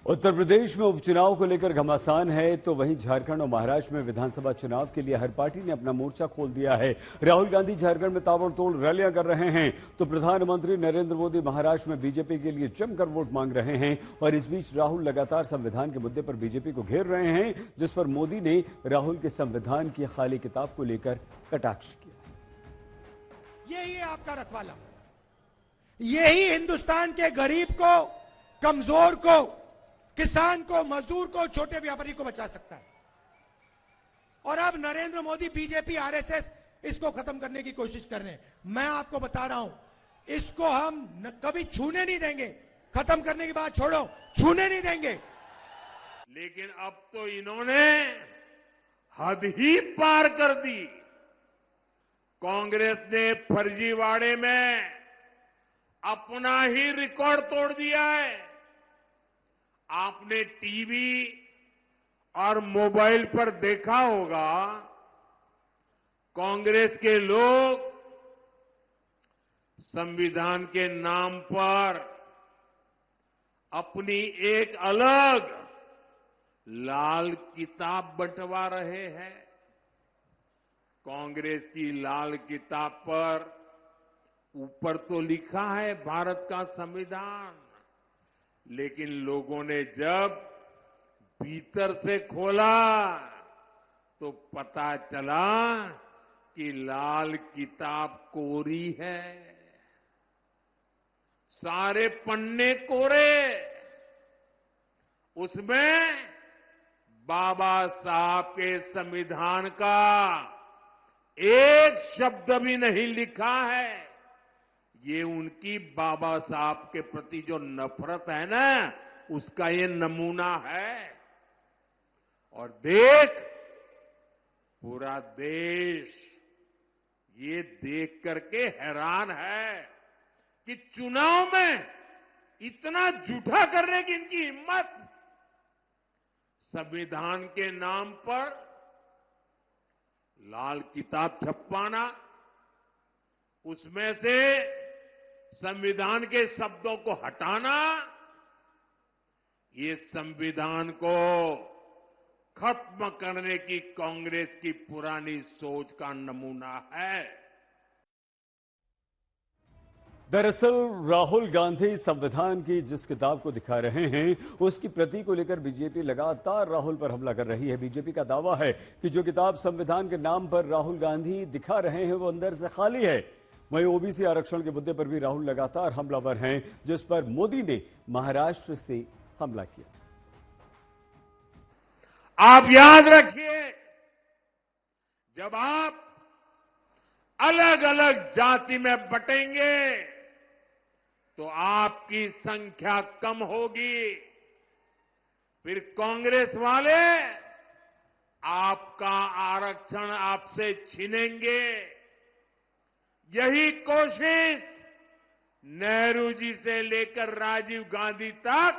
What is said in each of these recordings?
उत्तर प्रदेश में उपचुनाव को लेकर घमासान है, तो वहीं झारखंड और महाराष्ट्र में विधानसभा चुनाव के लिए हर पार्टी ने अपना मोर्चा खोल दिया है। राहुल गांधी झारखंड में ताबड़तोड़ रैलियां कर रहे हैं, तो प्रधानमंत्री नरेंद्र मोदी महाराष्ट्र में बीजेपी के लिए जमकर वोट मांग रहे हैं। और इस बीच राहुल लगातार संविधान के मुद्दे पर बीजेपी को घेर रहे हैं, जिस पर मोदी ने राहुल के संविधान की खाली किताब को लेकर कटाक्ष किया। यही है आपका रखवाला, यही हिंदुस्तान के गरीब को, कमजोर को, किसान को, मजदूर को, छोटे व्यापारी को बचा सकता है। और अब नरेंद्र मोदी, बीजेपी, आरएसएस इसको खत्म करने की कोशिश कर रहे हैं। मैं आपको बता रहा हूं, इसको हम कभी छूने नहीं देंगे। खत्म करने की बात छोड़ो, छूने नहीं देंगे। लेकिन अब तो इन्होंने हद ही पार कर दी। कांग्रेस ने फर्जीवाड़े में अपना ही रिकॉर्ड तोड़ दिया है। आपने टीवी और मोबाइल पर देखा होगा, कांग्रेस के लोग संविधान के नाम पर अपनी एक अलग लाल किताब बंटवा रहे हैं। कांग्रेस की लाल किताब पर ऊपर तो लिखा है भारत का संविधान, लेकिन लोगों ने जब भीतर से खोला तो पता चला कि लाल किताब कोरी है। सारे पन्ने कोरे, उसमें बाबा साहब के संविधान का एक शब्द भी नहीं लिखा है। ये उनकी बाबा साहब के प्रति जो नफरत है ना, उसका ये नमूना है। और देख, पूरा देश ये देख करके हैरान है कि चुनाव में इतना झूठा करने की इनकी हिम्मत। संविधान के नाम पर लाल किताब छपवाना, उसमें से संविधान के शब्दों को हटाना, ये संविधान को खत्म करने की कांग्रेस की पुरानी सोच का नमूना है। दरअसल राहुल गांधी संविधान की जिस किताब को दिखा रहे हैं, उसकी प्रति को लेकर बीजेपी लगातार राहुल पर हमला कर रही है। बीजेपी का दावा है कि जो किताब संविधान के नाम पर राहुल गांधी दिखा रहे हैं, वो अंदर से खाली है। वहीं ओबीसी आरक्षण के मुद्दे पर भी राहुल लगातार हमलावर हैं, जिस पर मोदी ने महाराष्ट्र से हमला किया। आप याद रखिए, जब आप अलग अलग जाति में बटेंगे तो आपकी संख्या कम होगी। फिर कांग्रेस वाले आपका आरक्षण आपसे छीनेंगे। यही कोशिश नेहरू जी से लेकर राजीव गांधी तक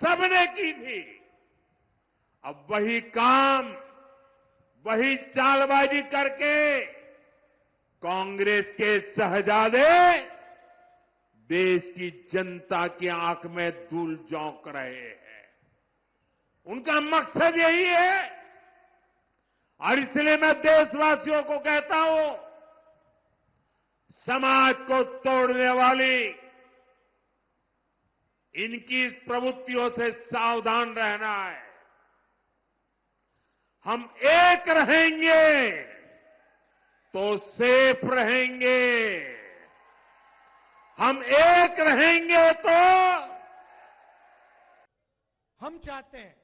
सबने की थी। अब वही काम, वही चालबाजी करके कांग्रेस के शहजादे देश की जनता की आंख में धूल झोंक रहे हैं। उनका मकसद यही है। और इसलिए मैं देशवासियों को कहता हूं, समाज को तोड़ने वाली इनकी प्रवृत्तियों से सावधान रहना है। हम एक रहेंगे तो सेफ रहेंगे। हम एक रहेंगे तो हम चाहते हैं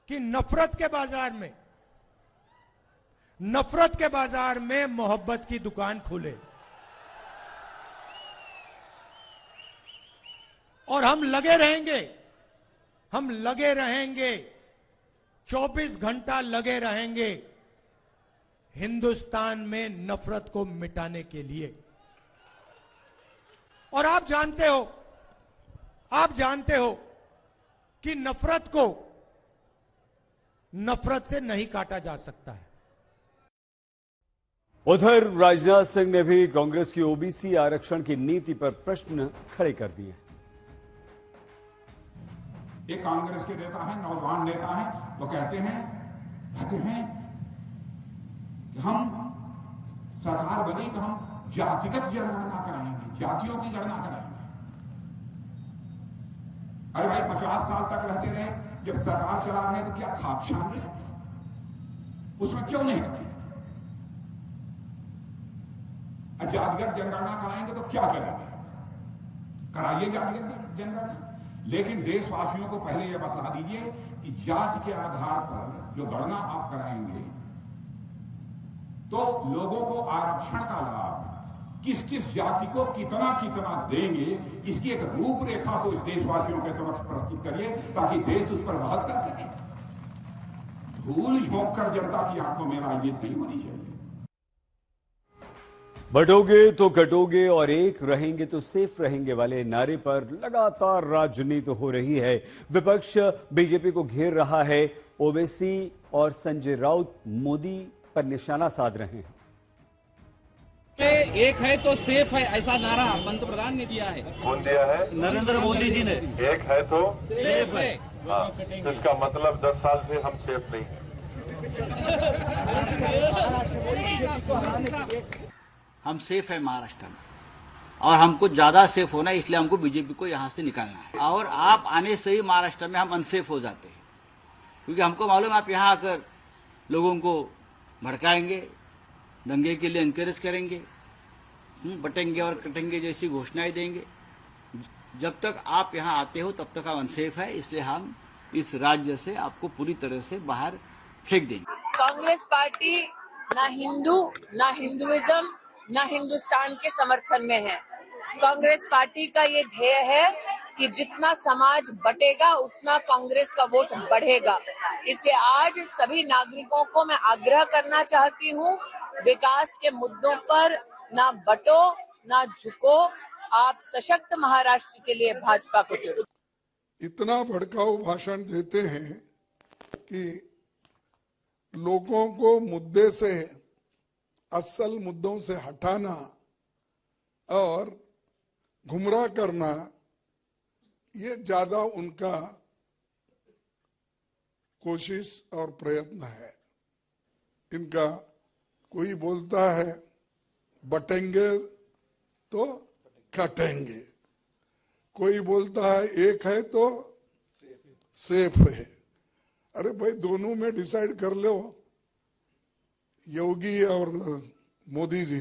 कि नफरत के बाजार में मोहब्बत की दुकान खुले। और हम लगे रहेंगे 24 घंटा लगे रहेंगे हिंदुस्तान में नफरत को मिटाने के लिए। और आप जानते हो कि नफरत को नफरत से नहीं काटा जा सकता है। उधर राजनाथ सिंह ने भी कांग्रेस की ओबीसी आरक्षण की नीति पर प्रश्न खड़े कर दिए। एक कांग्रेस के नेता हैं, नौजवान नेता हैं, वो कहते हैं कि हम सरकार बनी तो हम जातिगत जनगणना कराएंगे, जातियों की गणना कराएंगे। अरे भाई 50 साल तक रहते रहे, जब सरकार चला रहे तो क्या खाक छान रहे, उसमें क्यों नहीं करते? जातिगत जनगणना कराएंगे तो क्या करेंगे? कराइए जातिगत जनगणना, लेकिन देशवासियों को पहले यह बता दीजिए कि जाति के आधार पर जो गणना आप कराएंगे तो लोगों को आरक्षण का लाभ किस किस जाति को कितना कितना देंगे, इसकी एक रूपरेखा तो इस देशवासियों के समक्ष प्रस्तुत करिए ताकि देश उस पर बहस कर सके। धूल झोंक कर जनता की आंखों में राजनीति नहीं होनी चाहिए। बटोगे तो कटोगे और एक रहेंगे तो सेफ रहेंगे वाले नारे पर लगातार राजनीति हो रही है। विपक्ष बीजेपी को घेर रहा है। ओवैसी और संजय राउत मोदी पर निशाना साध रहे हैं। एक है तो सेफ है, ऐसा नारा पंतप्रधान ने दिया है। कौन दिया है? नरेंद्र मोदी जी ने। एक है तो सेफ है। हाँ, इसका मतलब 10 साल से हम सेफ नहीं हैं। हम सेफ है महाराष्ट्र में और हमको ज्यादा सेफ होना है, इसलिए हमको बीजेपी को यहां से निकालना है। और आप आने से ही महाराष्ट्र में हम अनसेफ हो जाते हैं, क्योंकि हमको मालूम है आप यहां आकर लोगों को भड़काएंगे, दंगे के लिए एनकरेज करेंगे, बटेंगे और कटेंगे जैसी घोषणाएं देंगे। जब तक आप यहां आते हो तब तक हम अनसेफ है, इसलिए हम इस राज्य से आपको पूरी तरह से बाहर फेंक देंगे। कांग्रेस पार्टी ना हिंदू, ना हिंदुइज्म, ना हिंदुस्तान के समर्थन में है। कांग्रेस पार्टी का ये ध्येय है कि जितना समाज बटेगा उतना कांग्रेस का वोट बढ़ेगा। इसलिए आज सभी नागरिकों को मैं आग्रह करना चाहती हूँ, विकास के मुद्दों पर ना बटो ना झुको, आप सशक्त महाराष्ट्र के लिए भाजपा को चुनो। इतना भड़काऊ भाषण देते हैं कि लोगों को मुद्दे से, असल मुद्दों से हटाना और गुमराह करना, ये ज्यादा उनका कोशिश और प्रयत्न है। इनका कोई बोलता है बटेंगे तो कटेंगे, कोई बोलता है एक है तो सेफ है। अरे भाई दोनों में डिसाइड कर लो, योगी और मोदी जी,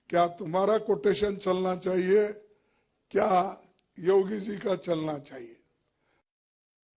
क्या तुम्हारा कोटेशन चलना चाहिए, क्या योगी जी का चलना चाहिए?